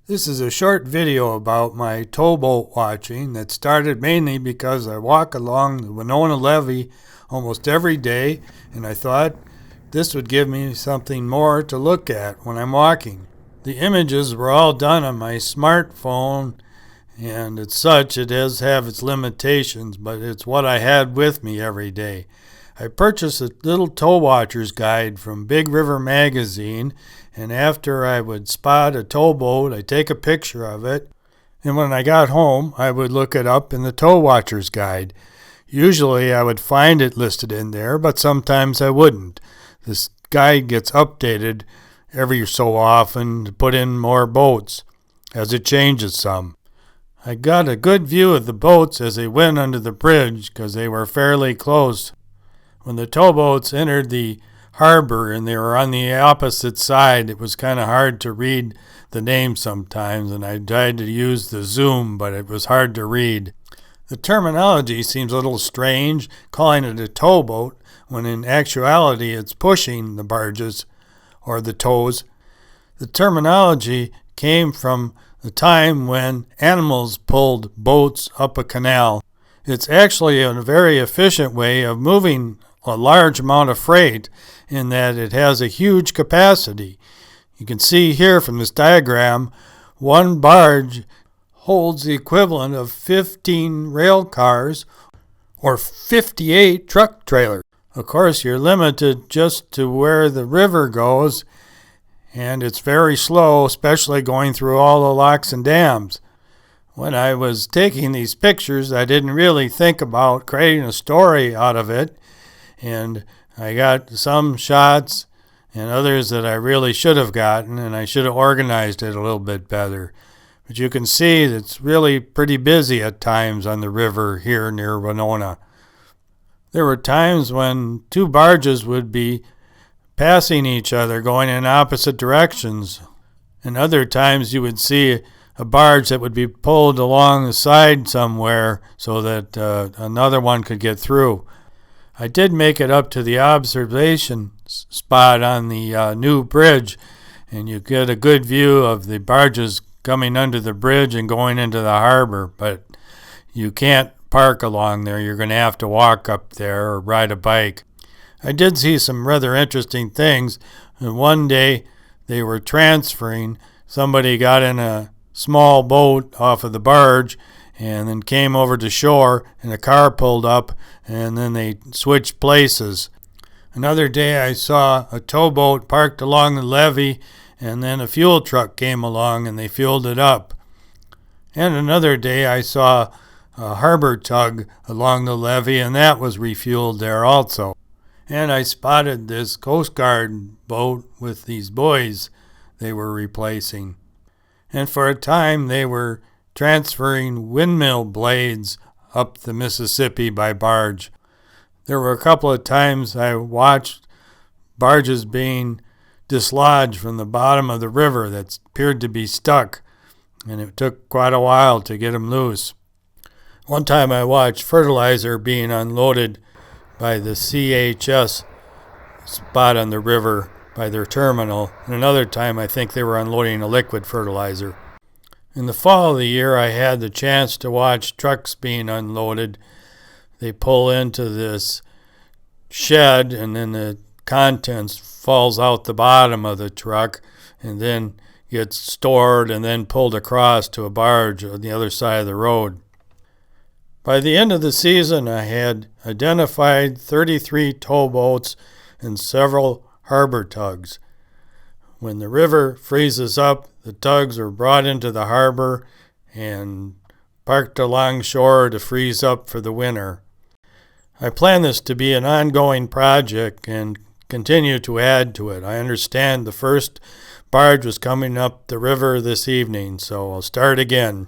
This is a short video about my towboat watching that started mainly because I walk along the Winona levee almost every day, and I thought this would give me something more to look at when I'm walking. The images were all done on my smartphone, and as such it does have its limitations, but it's what I had with me every day. I purchased a little tow watcher's guide from Big River magazine, and after I would spot a towboat, I'd take a picture of it, and when I got home, I would look it up in the tow watcher's guide. Usually I would find it listed in there, but sometimes I wouldn't. This guide gets updated every so often to put in more boats, as it changes some. I got a good view of the boats as they went under the bridge because they were fairly close. When the towboats entered the harbor and they were on the opposite side, it was kind of hard to read the names sometimes, and I tried to use the zoom, but it was hard to read. The terminology seems a little strange, calling it a towboat, when in actuality it's pushing the barges or the tows. The terminology came from the time when animals pulled boats up a canal. It's actually a very efficient way of moving a large amount of freight in that it has a huge capacity. You can see here from this diagram, one barge holds the equivalent of 15 rail cars or 58 truck trailers. Of course, you're limited just to where the river goes, and it's very slow, especially going through all the locks and dams. When I was taking these pictures, I didn't really think about creating a story out of it, and I got some shots and others that I really should have gotten, and I should have organized it a little bit better. But you can see that it's really pretty busy at times on the river here near Winona. There were times when two barges would be passing each other, going in opposite directions, and other times you would see a barge that would be pulled along the side somewhere so that another one could get through. I did make it up to the observation spot on the new bridge, and you get a good view of the barges coming under the bridge and going into the harbor, but you can't park along there. You're going to have to walk up there or ride a bike. I did see some rather interesting things. And one day they were transferring. Somebody got in a small boat off of the barge and then came over to shore, and a car pulled up, and then they switched places. Another day I saw a towboat parked along the levee, and then a fuel truck came along and they fueled it up. And another day I saw a harbor tug along the levee, and that was refueled there also. And I spotted this Coast Guard boat with these buoys they were replacing. And for a time they were transferring windmill blades up the Mississippi by barge. There were a couple of times I watched barges being dislodged from the bottom of the river that appeared to be stuck, and it took quite a while to get them loose. One time I watched fertilizer being unloaded by the CHS spot on the river by their terminal, and another time I think they were unloading a liquid fertilizer. In the fall of the year, I had the chance to watch trucks being unloaded. They pull into this shed, and then the contents falls out the bottom of the truck and then gets stored and then pulled across to a barge on the other side of the road. By the end of the season, I had identified 33 towboats and several harbor tugs. When the river freezes up, the tugs are brought into the harbor and parked along shore to freeze up for the winter. I plan this to be an ongoing project and continue to add to it. I understand the first barge was coming up the river this evening, so I'll start again.